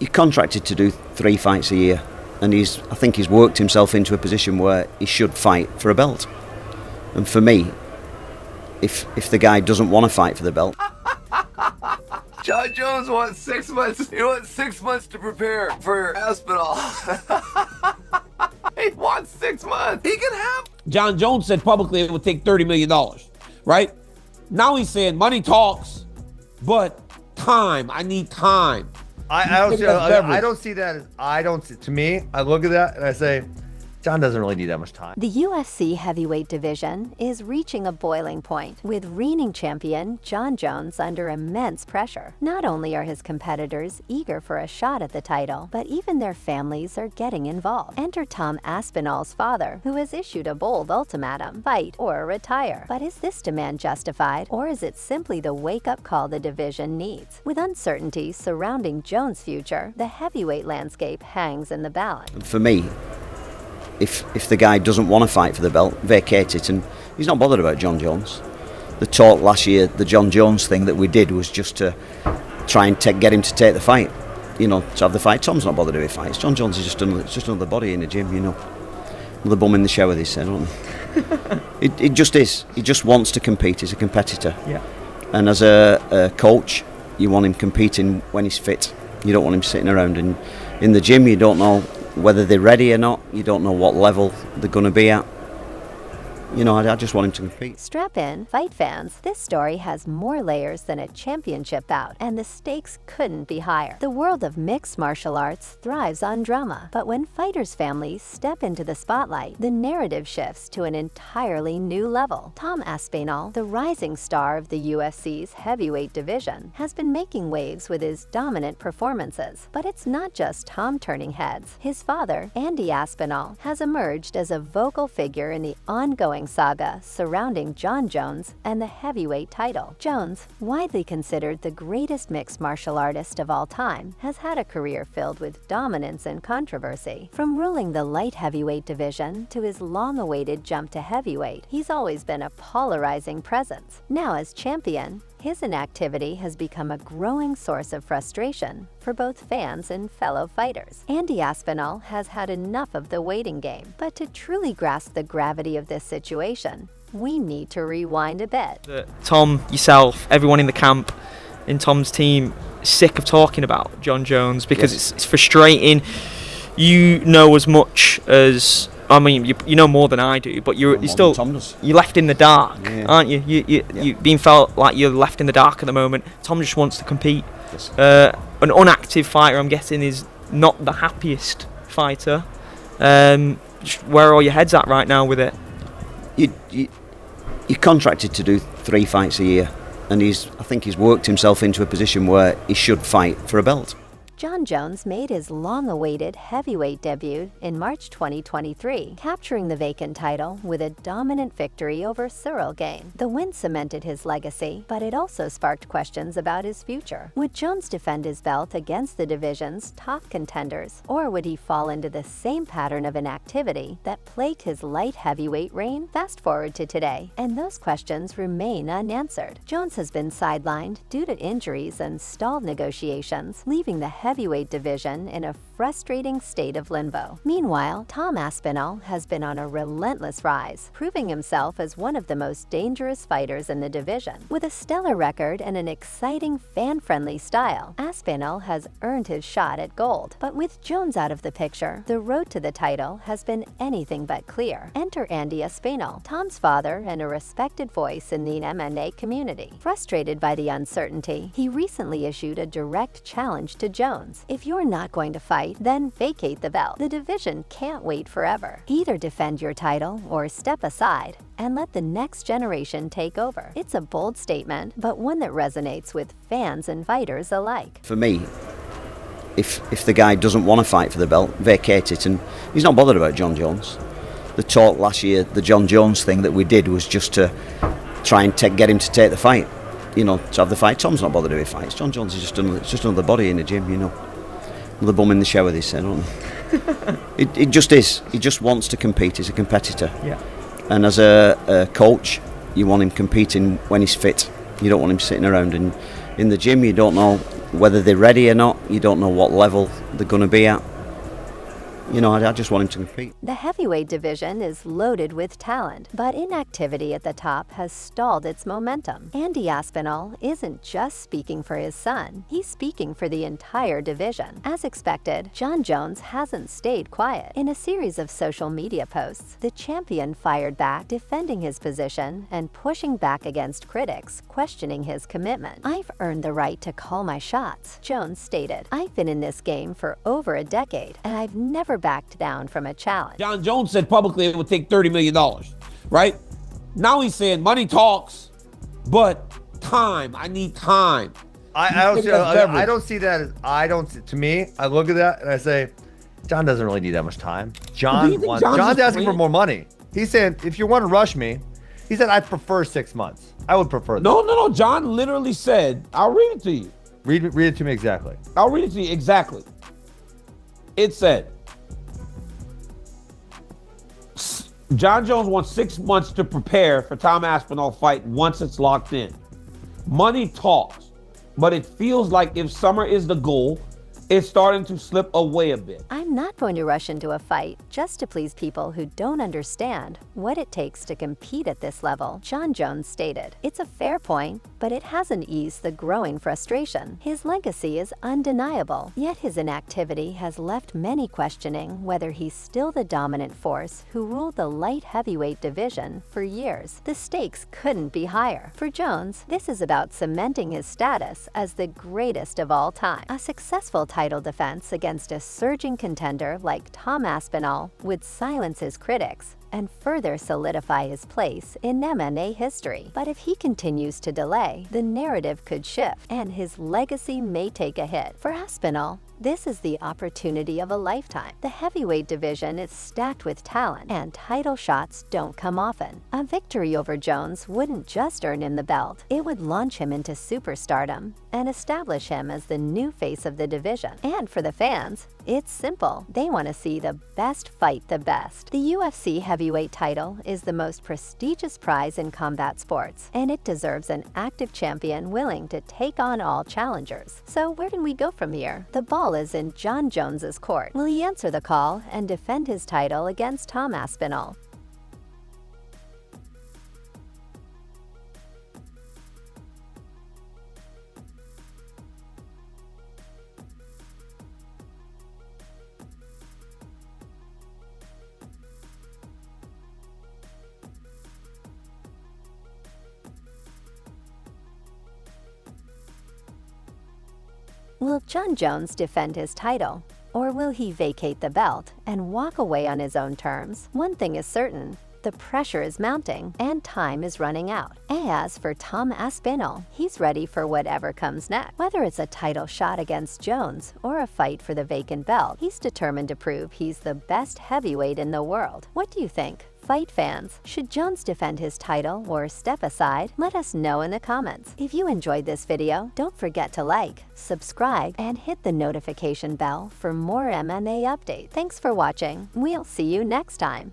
you're contracted to do 3 fights a year, and I think he's worked himself into a position where he should fight for a belt. And for me, if the guy doesn't want to fight for the belt, Jon Jones wants 6 months. He wants 6 months to prepare for Aspinall. He wants 6 months. He can have. Jon Jones said publicly it would take $30 million, right? Now he's saying money talks, but time. I need time. I don't see that as, to me, I look at that and I say, Jon doesn't really need that much time. The UFC heavyweight division is reaching a boiling point, with reigning champion Jon Jones under immense pressure. Not only are his competitors eager for a shot at the title, but even their families are getting involved. Enter Tom Aspinall's father, who has issued a bold ultimatum: fight or retire. But is this demand justified, or is it simply the wake-up call the division needs? With uncertainty surrounding Jones' future, the heavyweight landscape hangs in the balance. for me, if the guy doesn't want to fight for the belt, vacate it. And he's not bothered about Jon Jones. The talk last year, the Jon Jones thing that we did was just to try and get him to take the fight, to have the fight. Tom's not bothered with fights. Jon Jones is just another body in the gym, another bum in the shower, they say, don't they? it just is. He just wants to compete. He's a competitor. Yeah. And as a coach, you want him competing when he's fit. You don't want him sitting around in the gym. You don't know whether they're ready or not. You don't know what level they're going to be at. I just want him to compete. Strap in, fight fans. This story has more layers than a championship bout, and the stakes couldn't be higher. The world of mixed martial arts thrives on drama, but when fighters' families step into the spotlight, the narrative shifts to an entirely new level. Tom Aspinall, the rising star of the UFC's heavyweight division, has been making waves with his dominant performances. But it's not just Tom turning heads. His father, Andy Aspinall, has emerged as a vocal figure in the ongoing saga surrounding Jon Jones and the heavyweight title. Jones, widely considered the greatest mixed martial artist of all time, has had a career filled with dominance and controversy. From ruling the light heavyweight division to his long-awaited jump to heavyweight, he's always been a polarizing presence. Now as champion, his inactivity has become a growing source of frustration for both fans and fellow fighters. Andy Aspinall has had enough of the waiting game, but to truly grasp the gravity of this situation, we need to rewind a bit. Tom, yourself, everyone in the camp, in Tom's team, sick of talking about Jon Jones because it's frustrating. You know as much as... you know more than I do, but you're left in the dark, aren't you? You being felt like you're left in the dark at the moment. Tom just wants to compete. Yes. An unactive fighter, I'm guessing, is not the happiest fighter. Where are all your heads at right now with it? You're contracted to do 3 fights a year, and I think he's worked himself into a position where he should fight for a belt. Jon Jones made his long-awaited heavyweight debut in March 2023, capturing the vacant title with a dominant victory over Cyril Gane. The win cemented his legacy, but it also sparked questions about his future. Would Jones defend his belt against the division's top contenders, or would he fall into the same pattern of inactivity that plagued his light heavyweight reign? Fast forward to today, and those questions remain unanswered. Jones has been sidelined due to injuries and stalled negotiations, leaving the heavyweight division in a frustrating state of limbo. Meanwhile, Tom Aspinall has been on a relentless rise, proving himself as one of the most dangerous fighters in the division. With a stellar record and an exciting, fan-friendly style, Aspinall has earned his shot at gold. But with Jones out of the picture, the road to the title has been anything but clear. Enter Andy Aspinall, Tom's father and a respected voice in the MMA community. Frustrated by the uncertainty, he recently issued a direct challenge to Jones. If you're not going to fight, then vacate the belt. The division can't wait forever. Either defend your title or step aside and let the next generation take over. It's a bold statement, but one that resonates with fans and fighters alike. For me, if the guy doesn't want to fight for the belt, vacate it. And he's not bothered about Jon Jones. The talk last year, the Jon Jones thing that we did was just to try and get him to take the fight. To have the fight. Tom's not bothered with fights. Jon Jones is just another body in the gym, another bum in the shower, they say, don't they? It just is. He just wants to compete. He's a competitor. Yeah. And as a coach, you want him competing when he's fit. You don't want him sitting around in the gym. You don't know whether they're ready or not. You don't know what level they're going to be at. You know, I just want him to compete. The heavyweight division is loaded with talent, but inactivity at the top has stalled its momentum. Andy Aspinall isn't just speaking for his son, he's speaking for the entire division. As expected, Jon Jones hasn't stayed quiet. In a series of social media posts, the champion fired back, defending his position and pushing back against critics, questioning his commitment. "I've earned the right to call my shots," Jones stated. "I've been in this game for over a decade, and I've never backed down from a challenge." Jon Jones said publicly it would take $30 million, right? Now he's saying money talks, but time. I need time. I don't see that as, to me, I look at that and I say, Jon doesn't really need that much time. John's asking for more money. He's saying, if you want to rush me, he said, I prefer 6 months. I would prefer that. No. Jon literally said, I'll read it to you. Read it to me exactly. I'll read it to you exactly. It said, Jon Jones wants 6 months to prepare for Tom Aspinall fight once it's locked in. Money talks, but it feels like if summer is the goal, it's starting to slip away a bit. "I'm not going to rush into a fight just to please people who don't understand what it takes to compete at this level," Jon Jones stated. It's a fair point, but it hasn't eased the growing frustration. His legacy is undeniable, yet his inactivity has left many questioning whether he's still the dominant force who ruled the light heavyweight division for years. The stakes couldn't be higher. For Jones, this is about cementing his status as the greatest of all time. A successful title defense against a surging contender like Tom Aspinall would silence his critics and further solidify his place in MMA history. But if he continues to delay, the narrative could shift and his legacy may take a hit. For Aspinall, this is the opportunity of a lifetime. The heavyweight division is stacked with talent, and title shots don't come often. A victory over Jones wouldn't just earn him the belt, it would launch him into superstardom and establish him as the new face of the division. And for the fans, it's simple. They want to see the best fight the best. The UFC heavyweight title is the most prestigious prize in combat sports, and it deserves an active champion willing to take on all challengers. So where can we go from here? The ball is in Jon Jones's court. Will he answer the call and defend his title against Tom Aspinall? Will Jon Jones defend his title, or will he vacate the belt and walk away on his own terms? One thing is certain, the pressure is mounting and time is running out. As for Tom Aspinall, he's ready for whatever comes next. Whether it's a title shot against Jones or a fight for the vacant belt, he's determined to prove he's the best heavyweight in the world. What do you think? Fight fans, should Jones defend his title or step aside? Let us know in the comments. If you enjoyed this video, don't forget to like, subscribe, and hit the notification bell for more MMA updates. Thanks for watching. We'll see you next time.